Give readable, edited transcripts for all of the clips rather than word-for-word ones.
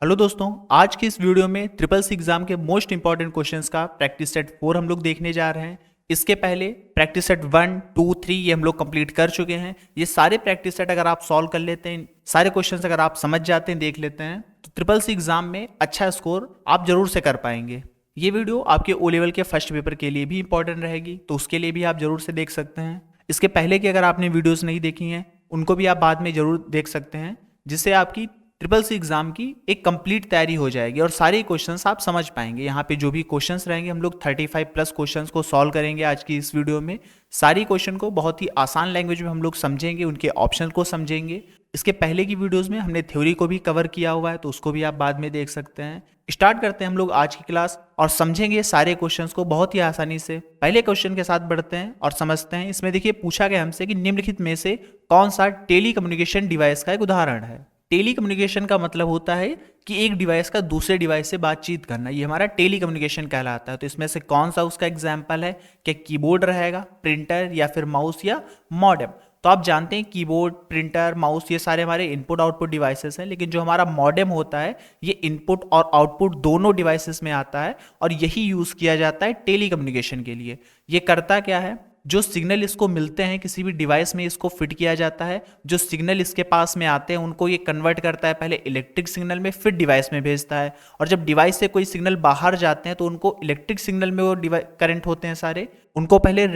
Hello दोस्तों, आज की इस वीडियो में ट्रिपल सी एग्जाम के मोस्ट इंपॉर्टेंट क्वेश्चंस का प्रैक्टिस सेट 4 हम लोग देखने जा रहे हैं। इसके पहले प्रैक्टिस सेट 1, 2, 3 ये हम लोग कंप्लीट कर चुके हैं। ये सारे प्रैक्टिस सेट अगर आप सॉल्व कर लेते हैं, सारे क्वेश्चंस अगर आप समझ जाते हैं, देख लेते हैं, तो ट्रिपल सी एग्जाम में अच्छा स्कोर आप जरूर से कर पाएंगे। ये वीडियो आपके ओ लेवल के फर्स्ट पेपर के लिए भी इंपॉर्टेंट रहेगी, तो उसके लिए भी आप जरूर से देख सकते हैं। इसके पहले की अगर आपने वीडियोस नहीं देखी हैं, उनको भी आप बाद में जरूर देख सकते हैं, जिससे आपकी ट्रिपल सी एग्जाम की एक कंप्लीट तैयारी हो जाएगी और सारे क्वेश्चंस आप समझ पाएंगे। यहाँ पे जो भी क्वेश्चंस रहेंगे, हम लोग 35 प्लस क्वेश्चंस को सॉल्व करेंगे आज की इस वीडियो में। सारी क्वेश्चन को बहुत ही आसान लैंग्वेज में हम लोग समझेंगे, उनके ऑप्शन को समझेंगे। इसके पहले की वीडियोस में हमने थ्योरी को भी कवर किया हुआ है, तो उसको भी आप बाद में देख सकते हैं। स्टार्ट करते हैं हम लोग आज की क्लास और समझेंगे सारे क्वेश्चंस को बहुत ही आसानी से। पहले क्वेश्चन के साथ बढ़ते हैं और समझते हैं। इसमें देखिए पूछा गया हमसे कि निम्नलिखित में से कौन सा टेली कम्युनिकेशन डिवाइस का एक उदाहरण है। टेली कम्युनिकेशन का मतलब होता है कि एक डिवाइस का दूसरे डिवाइस से बातचीत करना, ये हमारा टेली कम्युनिकेशन कहलाता है। तो इसमें से कौन सा उसका एग्जाम्पल है? क्या कीबोर्ड रहेगा, प्रिंटर, या फिर माउस या मॉडेम? तो आप जानते हैं कीबोर्ड, प्रिंटर, माउस ये सारे हमारे इनपुट आउटपुट डिवाइसेस हैं, लेकिन जो हमारा मॉडेम होता है ये इनपुट और आउटपुट दोनों डिवाइसेस में आता है और यही यूज़ किया जाता है टेली कम्युनिकेशन के लिए। ये करता क्या है? जो सिग्नल इसको मिलते हैं किसी भी डिवाइस में, इसको फिट किया जाता है। जो सिग्नल इसके पास में आते हैं उनको ये कन्वर्ट करता है पहले इलेक्ट्रिक सिग्नल में, फिर डिवाइस में भेजता है। और जब डिवाइस से कोई सिग्नल बाहर जाते हैं तो उनको इलेक्ट्रिक सिग्नल में वो करंट होते हैं सारे, उनको पहले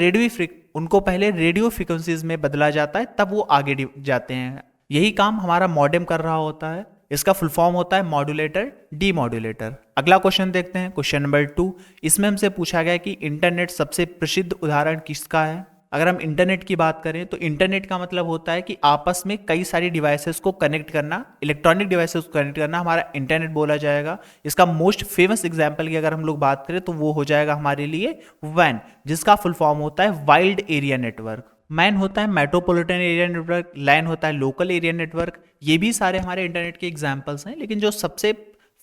रेडियो फ्रिक्वेंसीज में बदला जाता है, तब वो आगे जाते हैं। यही काम हमारा मॉडेम कर रहा होता है। इसका फुल फॉर्म होता है मॉड्यूलेटर, डीमॉड्यूलेटर। अगला क्वेश्चन देखते हैं, क्वेश्चन नंबर 2। इसमें हमसे पूछा गया कि इंटरनेट सबसे प्रसिद्ध उदाहरण किसका है। अगर हम इंटरनेट की बात करें तो इंटरनेट का मतलब होता है कि आपस में कई सारी डिवाइसेस को कनेक्ट करना, इलेक्ट्रॉनिक डिवाइसेस को कनेक्ट करना हमारा इंटरनेट बोला जाएगा। इसका मोस्ट फेमस एग्जांपल की अगर हम लोग बात करें तो वो हो जाएगा हमारे लिए वैन, जिसका फुल फॉर्म होता है वाइल्ड एरिया नेटवर्क। मैन होता है मेट्रोपॉलिटन एरिया नेटवर्क, लैन होता है लोकल एरिया नेटवर्क। ये भी सारे हमारे इंटरनेट के एग्जांपल्स हैं, लेकिन जो सबसे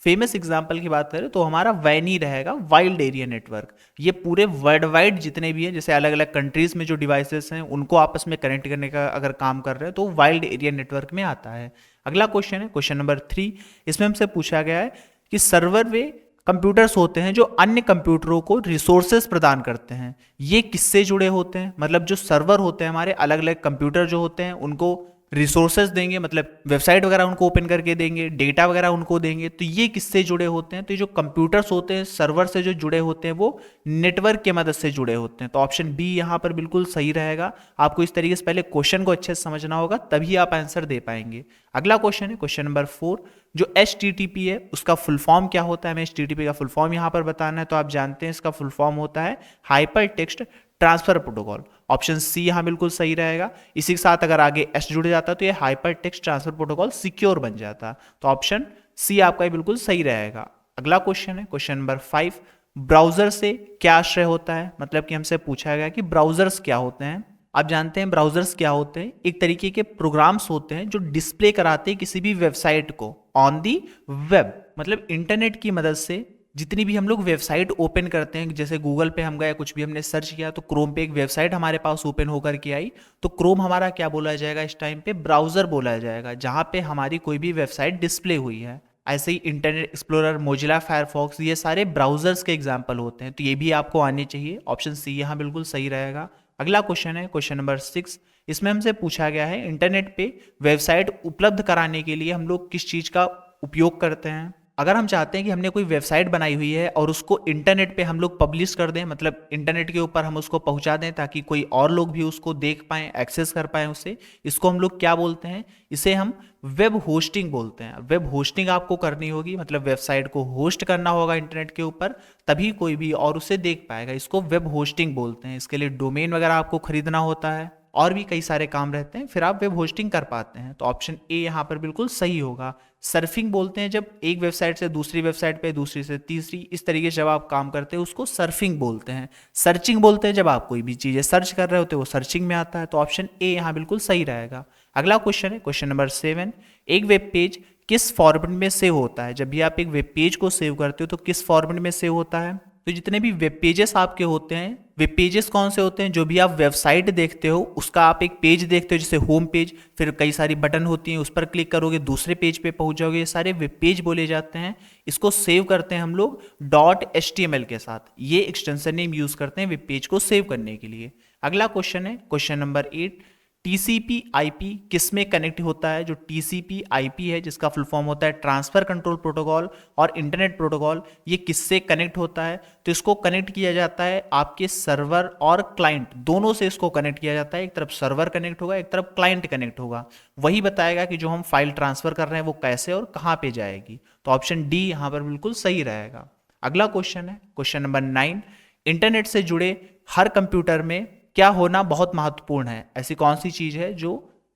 फेमस एग्जांपल की बात करें तो हमारा वैन ही रहेगा, वाइल्ड एरिया नेटवर्क। ये पूरे वर्ल्ड वाइड जितने भी हैं, जैसे अलग अलग कंट्रीज में जो डिवाइसेस हैं उनको आपस में कनेक्ट करने का अगर काम कर रहे हैं तो वाइल्ड एरिया नेटवर्क में आता है। अगला क्वेश्चन है क्वेश्चन नंबर 3। इसमें हमसे पूछा गया है कि सर्वर वे कंप्यूटर्स होते हैं जो अन्य कंप्यूटरों को रिसोर्सेज प्रदान करते हैं। ये किससे जुड़े होते हैं? मतलब जो सर्वर होते हैं हमारे, अलग अलग कंप्यूटर जो होते हैं उनको रिसोर्सेज देंगे, मतलब वेबसाइट वगैरह उनको ओपन करके देंगे, डेटा वगैरह उनको देंगे। तो ये किससे जुड़े होते हैं? तो ये जो कंप्यूटर्स होते हैं सर्वर से जो जुड़े होते हैं वो नेटवर्क की मदद से जुड़े होते हैं। तो ऑप्शन बी यहाँ पर बिल्कुल सही रहेगा। आपको इस तरीके से पहले क्वेश्चन को अच्छे से समझना होगा, तभी आप आंसर दे पाएंगे। अगला क्वेश्चन है क्वेश्चन नंबर 4। जो HTTP है उसका फुल फॉर्म क्या होता है? हमें HTTP का फुल फॉर्म यहाँ पर बताना है। तो आप जानते हैं इसका फुल फॉर्म होता है hyper text transfer protocol. Option C यहाँ बिल्कुल सही रहेगा। इसी के साथ अगर आगे एस जुड़ जाता तो ये hyper text transfer protocol secure बन जाता। तो ऑप्शन सी आपका बिल्कुल सही रहेगा। अगला क्वेश्चन है क्वेश्चन नंबर 5। ब्राउजर से क्या आश्रय होता है? मतलब कि हमसे पूछा गया कि ब्राउजर्स क्या होते हैं। आप जानते हैं ब्राउजर्स क्या होते हैं? एक तरीके के प्रोग्राम्स होते हैं जो डिस्प्ले कराते हैं किसी भी वेबसाइट को ऑन दी वेब। मतलब इंटरनेट की मदद से जितनी भी हम लोग वेबसाइट ओपन करते हैं, जैसे गूगल पे हम गए, कुछ भी हमने सर्च किया तो क्रोम पे एक वेबसाइट हमारे पास ओपन होकर के आई, तो क्रोम हमारा क्या बोला जाएगा इस टाइम पे? ब्राउजर बोला जाएगा, जहां पे हमारी कोई भी वेबसाइट डिस्प्ले हुई है। ऐसे ही इंटरनेट एक्सप्लोरर, मोजिला फायरफॉक्स, ये सारे ब्राउजर्स के एग्जाम्पल होते हैं। तो ये भी आपको आने चाहिए। ऑप्शन सी यहाँ बिल्कुल सही रहेगा। अगला क्वेश्चन है क्वेश्चन नंबर 6। इसमें हमसे पूछा गया है इंटरनेट पे वेबसाइट उपलब्ध कराने के लिए हम लोग किस चीज़ का उपयोग करते हैं। अगर हम चाहते हैं कि हमने कोई वेबसाइट बनाई हुई है और उसको इंटरनेट पे हम लोग पब्लिश कर दें, मतलब इंटरनेट के ऊपर हम उसको पहुंचा दें ताकि कोई और लोग भी उसको देख पाएं, एक्सेस कर पाएं उसे, इसको हम लोग क्या बोलते हैं? इसे हम वेब होस्टिंग बोलते हैं। वेब होस्टिंग आपको करनी होगी, मतलब वेबसाइट को होस्ट करना होगा इंटरनेट के ऊपर, तभी कोई भी और उसे देख पाएगा। इसको वेब होस्टिंग बोलते हैं। इसके लिए डोमेन वगैरह आपको खरीदना होता है और भी कई सारे काम रहते हैं, फिर आप वेब होस्टिंग कर पाते हैं। तो ऑप्शन ए यहाँ पर बिल्कुल सही होगा। सर्फिंग बोलते हैं जब एक वेबसाइट से दूसरी वेबसाइट पे, दूसरी से तीसरी, इस तरीके से जब आप काम करते हैं उसको सर्फिंग बोलते हैं। सर्चिंग बोलते हैं जब आप कोई भी चीज़ें सर्च कर रहे होते हैं, वो सर्चिंग में आता है। तो ऑप्शन ए यहाँ बिल्कुल सही रहेगा। अगला क्वेश्चन है क्वेश्चन नंबर 7। एक वेब पेज किस फॉर्मेट में सेव होता है? जब भी आप एक वेब पेज को सेव करते हो तो किस फॉर्मेट में सेव होता है? तो जितने भी वेब पेजेस आपके होते हैं, वेब पेजेस कौन से होते हैं, जो भी आप वेबसाइट देखते हो उसका आप एक पेज देखते हो जैसे होम पेज, फिर कई सारी बटन होती हैं, उस पर क्लिक करोगे दूसरे पेज पे पहुंच जाओगे, ये सारे वेब पेज बोले जाते हैं। इसको सेव करते हैं हम लोग .html के साथ, ये एक्सटेंशन नेम यूज करते हैं वेब पेज को सेव करने के लिए। अगला क्वेश्चन है क्वेश्चन नंबर 8, टीसीपी आईपी किस में कनेक्ट होता है। जो टीसीपी आईपी है जिसका फुल फॉर्म होता है ट्रांसफर कंट्रोल प्रोटोकॉल और इंटरनेट प्रोटोकॉल, ये किससे कनेक्ट होता है। तो इसको कनेक्ट किया जाता है आपके सर्वर और क्लाइंट दोनों से, इसको कनेक्ट किया जाता है। एक तरफ सर्वर कनेक्ट होगा, एक तरफ क्लाइंट कनेक्ट होगा, वही बताएगा कि जो हम फाइल ट्रांसफर कर रहे हैं वो कैसे और कहाँ पे जाएगी। तो ऑप्शन डी यहाँ पर बिल्कुल सही रहेगा। अगला क्वेश्चन है क्वेश्चन नंबर 9, इंटरनेट से जुड़े हर कंप्यूटर में क्या होना बहुत महत्वपूर्ण है। ऐसी कौन सी चीज है जो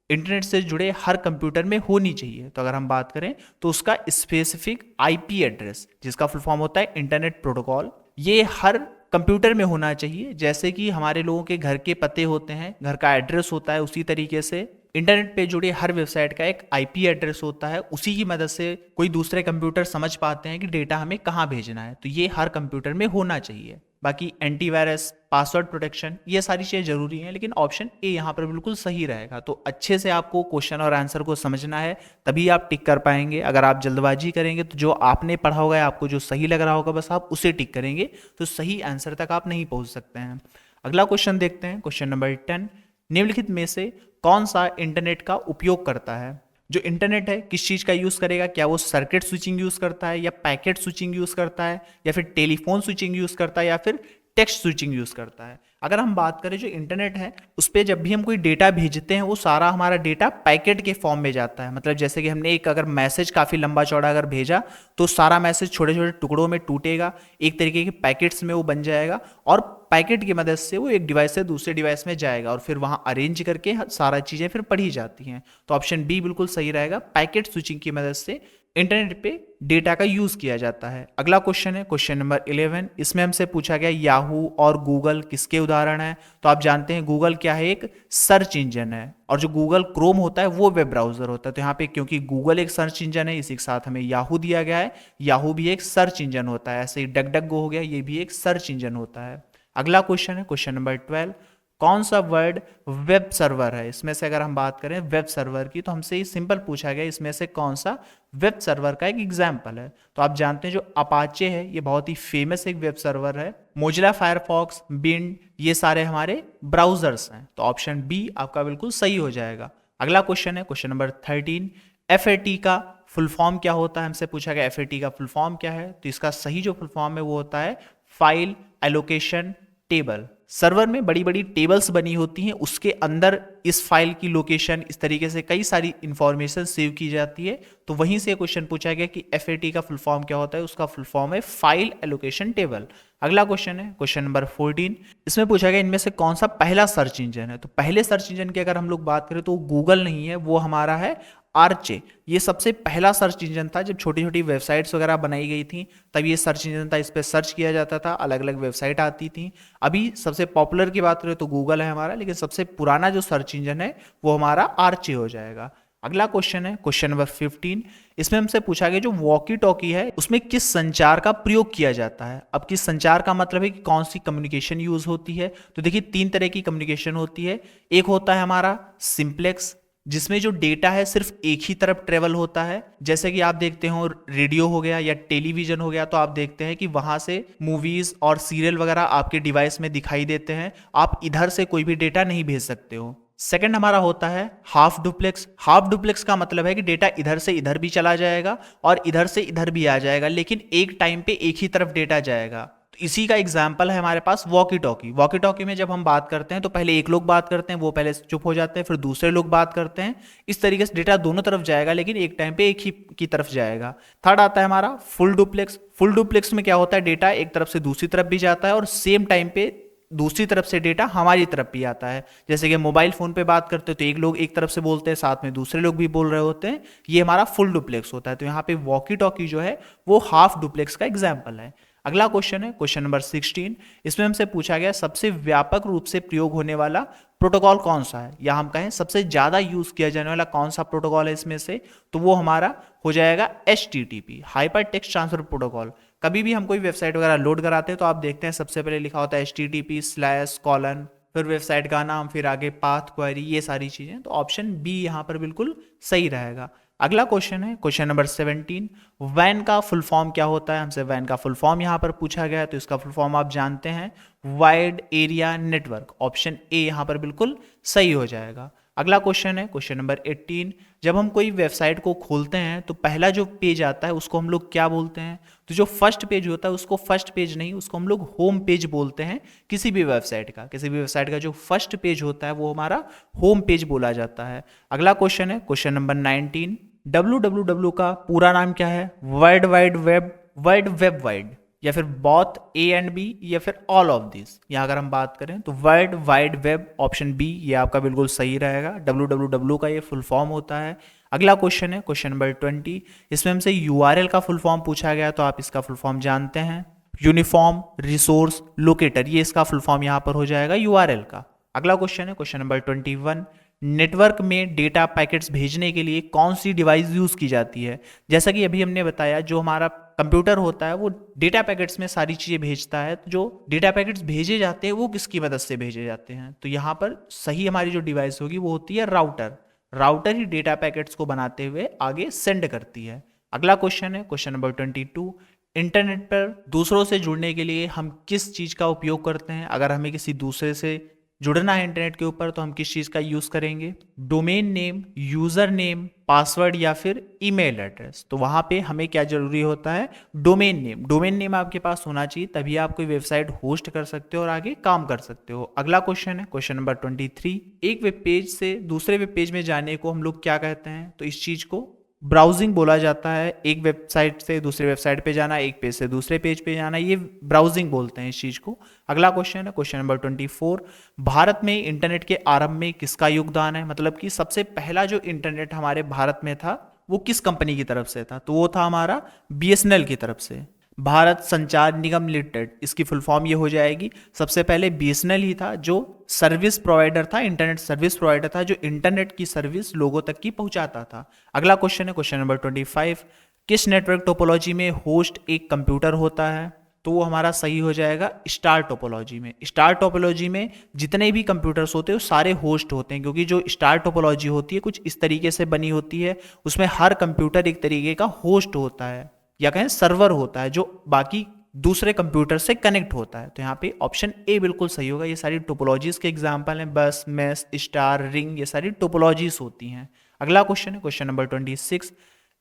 इंटरनेट से जुड़े हर कंप्यूटर में होनी चाहिए। तो अगर हम बात करें तो उसका स्पेसिफिक आईपी एड्रेस, जिसका फुल फॉर्म होता है इंटरनेट प्रोटोकॉल, ये हर कंप्यूटर में होना चाहिए। जैसे कि हमारे लोगों के घर के पते होते हैं, घर का एड्रेस होता है, उसी तरीके से इंटरनेट पे जुड़े हर वेबसाइट का एक आईपी एड्रेस होता है। उसी की मदद से कोई दूसरे कंप्यूटर समझ पाते हैं कि डेटा हमें कहाँ भेजना है। तो ये हर कंप्यूटर में होना चाहिए। बाकी एंटीवायरस, पासवर्ड प्रोटेक्शन, ये सारी चीज़ें जरूरी हैं, लेकिन ऑप्शन ए यहाँ पर बिल्कुल सही रहेगा। तो अच्छे से आपको क्वेश्चन और आंसर को समझना है, तभी आप टिक कर पाएंगे। अगर आप जल्दबाजी करेंगे तो जो आपने पढ़ा होगा, आपको जो सही लग रहा होगा, बस आप उसे टिक करेंगे, तो सही आंसर तक आप नहीं पहुंच सकते हैं। अगला क्वेश्चन देखते हैं क्वेश्चन नंबर 10, निम्नलिखित में से कौन सा इंटरनेट का उपयोग करता है। जो इंटरनेट है किस चीज़ का यूज़ करेगा, क्या वो सर्किट स्विचिंग यूज़ करता है, या पैकेट स्विचिंग यूज़ करता है, या फिर टेलीफोन स्विचिंग यूज़ करता है, या फिर टेक्स्ट स्विचिंग यूज़ करता है। अगर हम बात करें जो इंटरनेट है उस पर जब भी हम कोई डेटा भेजते हैं वो सारा हमारा डेटा पैकेट के फॉर्म में जाता है। मतलब जैसे कि हमने एक अगर मैसेज काफ़ी लंबा चौड़ा अगर भेजा तो सारा मैसेज छोटे छोटे टुकड़ों में टूटेगा, एक तरीके के पैकेट्स में वो बन जाएगा, और पैकेट की मदद से वो एक डिवाइस से दूसरे डिवाइस में जाएगा, और फिर वहाँ अरेंज करके सारा चीज़ें फिर पढ़ी जाती हैं। तो ऑप्शन बी बिल्कुल सही रहेगा, पैकेट स्विचिंग की मदद से इंटरनेट पे डेटा का यूज किया जाता है। अगला क्वेश्चन है क्वेश्चन नंबर 11, इसमें हमसे पूछा गया याहू और गूगल किसके उदाहरण है। तो आप जानते हैं गूगल क्या है, एक सर्च इंजन है, और जो गूगल क्रोम होता है वो वेब ब्राउजर होता है। तो यहाँ पे क्योंकि गूगल एक सर्च इंजन है, इसी के साथ हमें याहू दिया गया है, याहू भी एक सर्च इंजन होता है। ऐसे ही डक डक गो हो गया, ये भी एक सर्च इंजन होता है। अगला क्वेश्चन है क्वेश्चन नंबर 12, कौन सा वर्ड वेब सर्वर है। इसमें से अगर हम बात करें वेब सर्वर की, तो हमसे ये सिंपल पूछा गया इसमें से कौन सा वेब सर्वर का एक एग्जाम्पल है। तो आप जानते हैं जो अपाचे है ये बहुत ही फेमस एक वेब सर्वर है। मोजिला फायरफॉक्स, बिंड, ये सारे हमारे ब्राउजर्स हैं। तो ऑप्शन बी आपका बिल्कुल सही हो जाएगा। अगला क्वेश्चन है क्वेश्चन नंबर 13, FAT का फुल फॉर्म क्या होता है। हमसे पूछा गया FAT का फुल फॉर्म क्या है। तो इसका सही जो फुल फॉर्म है वो होता है फाइल एलोकेशन टेबल। सर्वर में बड़ी बड़ी टेबल्स बनी होती हैं, उसके अंदर इस फाइल की लोकेशन, इस तरीके से कई सारी इंफॉर्मेशन सेव की जाती है। तो वहीं से क्वेश्चन पूछा गया कि FAT का फुल फॉर्म क्या होता है। उसका फुल फॉर्म है फाइल एलोकेशन टेबल। अगला क्वेश्चन है क्वेश्चन नंबर 14, इसमें पूछा गया इनमें से कौन सा पहला सर्च इंजन है। तो पहले सर्च इंजन की अगर हम लोग बात करें तो गूगल नहीं है, वो हमारा है आर्चे। ये सबसे पहला सर्च इंजन था। जब छोटी छोटी वेबसाइट्स वगैरह बनाई गई थी तब ये सर्च इंजन था, इस पर सर्च किया जाता था, अलग अलग वेबसाइट आती थी। अभी सबसे पॉपुलर की बात करें तो गूगल है हमारा, लेकिन सबसे पुराना जो सर्च इंजन है वो हमारा आर्चे हो जाएगा। अगला क्वेश्चन है क्वेश्चन नंबर 15, इसमें हमसे पूछा गया जो वॉकी टॉकी है उसमें किस संचार का प्रयोग किया जाता है। अब किस संचार का मतलब है कि कौन सी कम्युनिकेशन यूज होती है। तो देखिए 3 तरह की कम्युनिकेशन होती है। एक होता है हमारा सिंप्लेक्स, जिसमें जो डेटा है सिर्फ एक ही तरफ ट्रेवल होता है। जैसे कि आप देखते हो रेडियो हो गया या टेलीविजन हो गया, तो आप देखते हैं कि वहां से मूवीज और सीरियल वगैरह आपके डिवाइस में दिखाई देते हैं, आप इधर से कोई भी डेटा नहीं भेज सकते हो। सेकंड हमारा होता है हाफ डुप्लेक्स। हाफ डुप्लेक्स का मतलब है कि डेटा इधर से इधर भी चला जाएगा और इधर से इधर भी आ जाएगा, लेकिन एक टाइम पे एक ही तरफ डेटा जाएगा। इसी का एग्जाम्पल है हमारे पास वॉकी टॉकी। वॉकी टॉकी में जब हम बात करते हैं तो पहले एक लोग बात करते हैं, वो पहले चुप हो जाते हैं, फिर दूसरे लोग बात करते हैं। इस तरीके से डेटा दोनों तरफ जाएगा, लेकिन एक टाइम पे एक ही की तरफ जाएगा। थर्ड आता है हमारा फुल डुप्लेक्स। फुल डुप्लेक्स में क्या होता है, डेटा एक तरफ से दूसरी तरफ भी जाता है और सेम टाइम पे दूसरी तरफ से डेटा हमारी तरफ भी आता है। जैसे कि मोबाइल फोन पे बात करते हैं तो एक लोग एक तरफ से बोलते हैं, साथ में दूसरे लोग भी बोल रहे होते हैं, ये हमारा फुल डुप्लेक्स होता है। तो यहाँ पे वॉकी टॉकी जो है वो हाफ डुप्लेक्स का एग्जाम्पल है। अगला क्वेश्चन है क्वेश्चन नंबर 16, इसमें हमसे पूछा गया सबसे व्यापक रूप से प्रयोग होने वाला प्रोटोकॉल कौन सा है, या हम कहें सबसे ज्यादा यूज किया जाने वाला कौन सा प्रोटोकॉल है इसमें से। तो वो हमारा हो जाएगा HTTP, hyper text transfer protocol. कभी भी हम कोई वेबसाइट वगैरह लोड कराते हैं तो आप देखते हैं सबसे पहले लिखा होता है http/: फिर वेबसाइट का नाम, फिर आगे पाथ क्वेरी, ये सारी चीज़ें। तो ऑप्शन बी यहाँ पर बिल्कुल सही रहेगा। अगला क्वेश्चन है क्वेश्चन नंबर 17। वैन का फुल फॉर्म क्या होता है? हमसे वैन का फुल फॉर्म यहाँ पर पूछा गया है, तो इसका फुल फॉर्म आप जानते हैं, wide area network. Option A यहाँ पर बिल्कुल सही हो जाएगा। अगला क्वेश्चन है क्वेश्चन नंबर 18। जब हम कोई वेबसाइट को खोलते हैं तो पहला जो पेज आता है उसको हम लोग क्या बोलते हैं? तो जो फर्स्ट पेज होता है उसको फर्स्ट पेज नहीं, उसको हम लोग होम पेज बोलते हैं। किसी भी वेबसाइट का जो फर्स्ट पेज होता है वो हमारा होम पेज बोला जाता है। अगला क्वेश्चन है क्वेश्चन नंबर 19। www का पूरा नाम क्या है? World wide web, world web wide, या फिर बॉथ ए एंड बी, या फिर ऑल ऑफ दिस। यहाँ अगर हम बात करें तो world wide web, option B ये आपका बिल्कुल सही रहेगा। www का ये फुल फॉर्म होता है। अगला क्वेश्चन है क्वेश्चन नंबर 20। इसमें हमसे यूआरएल का फुल फॉर्म पूछा गया, तो आप इसका फुल फॉर्म जानते हैं, यूनिफॉर्म रिसोर्स लोकेटर, ये इसका फुल फॉर्म यहाँ पर हो जाएगा यूआरएल का। अगला क्वेश्चन है क्वेश्चन नंबर 21। नेटवर्क में डेटा पैकेट्स भेजने के लिए कौन सी डिवाइस यूज की जाती है? जैसा कि अभी हमने बताया, जो हमारा कंप्यूटर होता है वो डेटा पैकेट्स में सारी चीजें भेजता है। तो जो डेटा पैकेट्स भेजे जाते हैं वो किसकी मदद से भेजे जाते हैं? तो यहाँ पर सही हमारी जो डिवाइस होगी वो होती है राउटर। राउटर ही डेटा पैकेट्स को बनाते हुए आगे सेंड करती है। अगला क्वेश्चन है क्वेश्चन नंबर 22। इंटरनेट पर दूसरों से जुड़ने के लिए हम किस चीज का उपयोग करते हैं? अगर हमें किसी दूसरे से जुड़ना है इंटरनेट के ऊपर तो हम किस चीज का यूज करेंगे? Domain name, user name, password, या फिर ईमेल एड्रेस। तो वहां पे हमें क्या जरूरी होता है? Domain name. डोमेन नेम आपके पास होना चाहिए, तभी आप कोई वेबसाइट होस्ट कर सकते हो और आगे काम कर सकते हो। अगला क्वेश्चन है क्वेश्चन नंबर 23। एक वेब पेज से दूसरे वेब पेज में जाने को हम लोग क्या कहते हैं? तो इस चीज को ब्राउजिंग बोला जाता है। एक वेबसाइट से दूसरे वेबसाइट पे जाना, एक पेज से दूसरे पेज पे जाना, ये ब्राउजिंग बोलते हैं इस चीज को। अगला क्वेश्चन है क्वेश्चन नंबर 24। भारत में इंटरनेट के आरंभ में किसका योगदान है? मतलब कि सबसे पहला जो इंटरनेट हमारे भारत में था वो किस कंपनी की तरफ से था? तो वो था हमारा बीएसएनएल की तरफ से, भारत संचार निगम लिमिटेड। इसकी फुल फॉर्म ये हो जाएगी। सबसे पहले बीएसएनएल ही था जो सर्विस प्रोवाइडर था, इंटरनेट सर्विस प्रोवाइडर था, जो इंटरनेट की सर्विस लोगों तक की पहुंचाता था। अगला क्वेश्चन है क्वेश्चन नंबर 25। किस नेटवर्क टोपोलॉजी में होस्ट एक कंप्यूटर होता है? तो वो हमारा सही हो जाएगा स्टार टोपोलॉजी में। स्टार टोपोलॉजी में जितने भी कंप्यूटर्स होते हैं वो सारे होस्ट होते हैं, क्योंकि जो स्टार टोपोलॉजी होती है कुछ इस तरीके से बनी होती है, उसमें हर कंप्यूटर एक तरीके का होस्ट होता है, या कहें सर्वर होता है, जो बाकी दूसरे कंप्यूटर से कनेक्ट होता है। तो यहाँ पे ऑप्शन ए बिल्कुल सही होगा। ये सारी टोपोलॉजीज के एग्जांपल हैं, बस, मेस, स्टार, रिंग, ये सारी टोपोलॉजीज होती हैं। अगला क्वेश्चन है क्वेश्चन नंबर 26।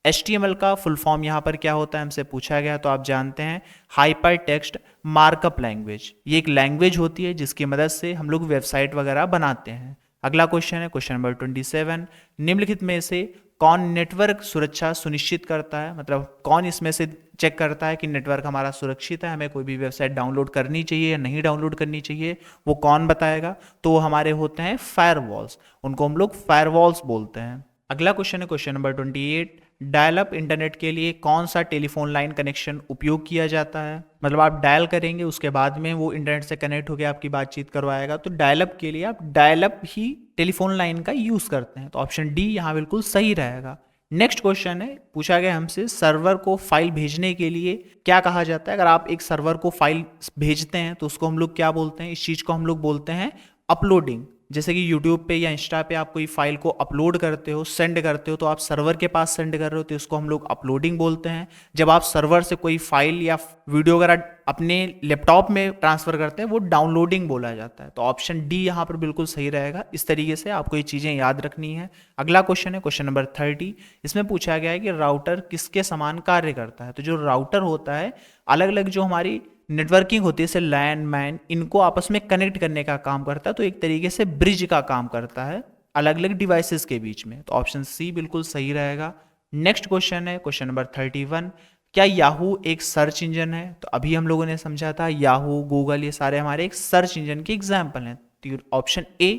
HTML का फुल फॉर्म यहाँ पर क्या होता है हमसे पूछा गया, तो आप जानते हैं हाइपर टेक्स्ट मार्कअप लैंग्वेज। ये एक लैंग्वेज होती है जिसकी मदद से हम लोग वेबसाइट वगैरह बनाते हैं। अगला क्वेश्चन है क्वेश्चन नंबर 27। निम्नलिखित में से कौन नेटवर्क सुरक्षा सुनिश्चित करता है? मतलब कौन इसमें से चेक करता है कि नेटवर्क हमारा सुरक्षित है, हमें कोई भी वेबसाइट डाउनलोड करनी चाहिए या नहीं डाउनलोड करनी चाहिए, वो कौन बताएगा? तो वो हमारे होते हैं फायरवॉल्स, उनको हम लोग फायरवॉल्स बोलते हैं। अगला क्वेश्चन है question number 28। Dial up internet के लिए कौन सा टेलीफोन लाइन कनेक्शन उपयोग किया जाता है? मतलब आप डायल करेंगे उसके बाद में वो इंटरनेट से कनेक्ट होकर आपकी बातचीत करवाएगा, तो डायल अप के लिए आप डायल अप ही टेलीफोन लाइन का यूज करते हैं। तो ऑप्शन डी यहाँ बिल्कुल सही रहेगा। नेक्स्ट क्वेश्चन है पूछा गया हमसे सर्वर को फाइल भेजने के लिए क्या कहा जाता है? अगर आप एक सर्वर को फाइल भेजते हैं तो उसको हम लोग क्या बोलते हैं? इस चीज को हम लोग बोलते हैं अपलोडिंग। जैसे कि यूट्यूब पे या इंस्टा पे आप कोई फाइल को अपलोड करते हो, सेंड करते हो, तो आप सर्वर के पास सेंड कर रहे हो, तो इसको हम लोग अपलोडिंग बोलते हैं। जब आप सर्वर से कोई फाइल या वीडियो वगैरह अपने लैपटॉप में ट्रांसफर करते हैं वो डाउनलोडिंग बोला जाता है। तो ऑप्शन डी यहाँ पर बिल्कुल सही रहेगा। इस तरीके से आपको ये चीज़ें याद रखनी है। अगला क्वेश्चन है क्वेश्चन नंबर 30। इसमें पूछा गया है कि राउटर किसके समान कार्य करता है? तो जो राउटर होता है, अलग अलग जो हमारी नेटवर्किंग होती है जैसे लैंड मैन, इनको आपस में कनेक्ट करने का काम करता है। तो एक तरीके से ब्रिज का काम करता है अलग अलग डिवाइसेस के बीच में। तो ऑप्शन सी बिल्कुल सही रहेगा। नेक्स्ट क्वेश्चन है क्वेश्चन नंबर 31। क्या याहू एक सर्च इंजन है? तो अभी हम लोगों ने समझा था याहू, गूगल, ये सारे हमारे एक सर्च इंजन के एग्जाम्पल हैं। तो ऑप्शन ए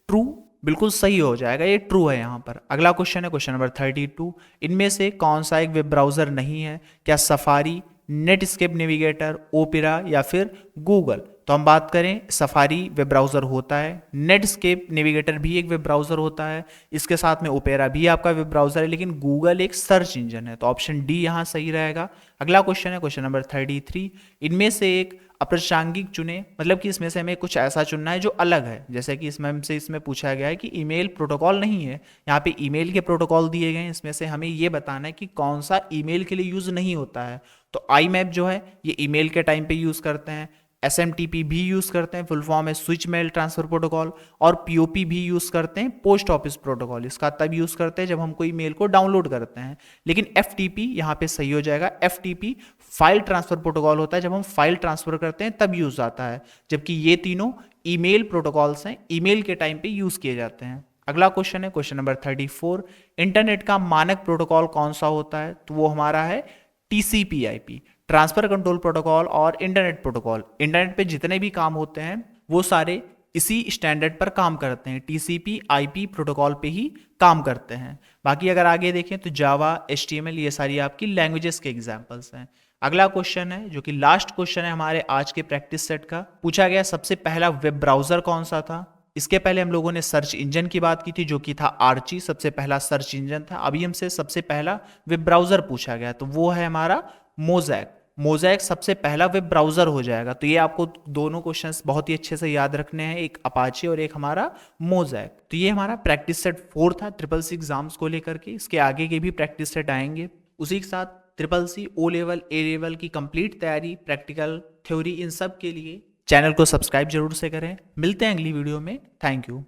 ट्रू बिल्कुल सही हो जाएगा, ये ट्रू है यहाँ पर। अगला क्वेश्चन है क्वेश्चन नंबर 32। इनमें से कौन सा एक वेब ब्राउजर नहीं है? क्या सफारी, नेटस्केप नेविगेटर, ओपेरा, या फिर गूगल? तो हम बात करें, सफारी वेब ब्राउज़र होता है, नेटस्केप नेविगेटर भी एक वेब ब्राउज़र होता है, इसके साथ में ओपेरा भी आपका वेब ब्राउज़र है, लेकिन गूगल एक सर्च इंजन है, तो ऑप्शन डी यहाँ सही रहेगा। अगला क्वेश्चन है क्वेश्चन नंबर 33, इनमें से एक अप्रासंगिक चुने, मतलब कि इसमें से हमें कुछ ऐसा चुनना है जो अलग है। जैसे कि इसमें हमसे इसमें पूछा गया है कि ईमेल प्रोटोकॉल नहीं है, यहाँ पे ईमेल के प्रोटोकॉल दिए गए हैं, इसमें से हमें ये बताना है कि कौन सा ईमेल के लिए यूज़ नहीं होता है। तो आई मैप जो है ये ईमेल के टाइम पे यूज़ करते हैं, SMTP भी यूज़ करते हैं, फुल फॉर्म है स्विच मेल ट्रांसफ़र प्रोटोकॉल, और POP भी यूज़ करते हैं, पोस्ट ऑफिस प्रोटोकॉल। इसका तब यूज़ करते हैं जब हम कोई मेल को डाउनलोड करते हैं। लेकिन FTP यहाँ पे सही हो जाएगा। FTP फाइल ट्रांसफ़र प्रोटोकॉल होता है, जब हम फाइल ट्रांसफ़र करते हैं तब यूज़ आता है, जबकि ये तीनों ईमेल प्रोटोकॉल्स हैं, ईमेल के टाइम पे यूज़ किए जाते हैं। अगला क्वेश्चन है क्वेश्चन नंबर 34, इंटरनेट का मानक प्रोटोकॉल कौन सा होता है? तो वो हमारा है TCP/IP, ट्रांसफर कंट्रोल प्रोटोकॉल और इंटरनेट प्रोटोकॉल। इंटरनेट पे जितने भी काम होते हैं वो सारे इसी स्टैंडर्ड पर काम करते हैं, TCP/IP प्रोटोकॉल पे ही काम करते हैं। बाकी अगर आगे देखें तो जावा, HTML ये सारी आपकी लैंग्वेजेस के एग्जाम्पल्स हैं। अगला क्वेश्चन है जो कि लास्ट क्वेश्चन है हमारे आज के प्रैक्टिस सेट का, पूछा गया सबसे पहला वेब ब्राउजर कौन सा था। इसके पहले हम लोगों ने सर्च इंजन की बात की थी जो कि था आर्ची, सबसे पहला सर्च इंजन था। अभी हमसे सबसे पहला वेब ब्राउजर पूछा गया, तो वो है हमारा मोज़ैक। मोज़ैक सबसे पहला वेब ब्राउजर हो जाएगा। तो ये आपको दोनों क्वेश्चंस बहुत ही अच्छे से याद रखने हैं, एक अपाचे और एक हमारा मोज़ैक। तो ये हमारा प्रैक्टिस सेट 4 था SSC एग्जाम्स को लेकर के। इसके आगे के भी प्रैक्टिस सेट आएंगे, उसी के साथ SSC O level A level की कंप्लीट तैयारी, प्रैक्टिकल, थ्योरी, इन सब के लिए चैनल को सब्सक्राइब जरूर से करें। मिलते हैं अगली वीडियो में। Thank you.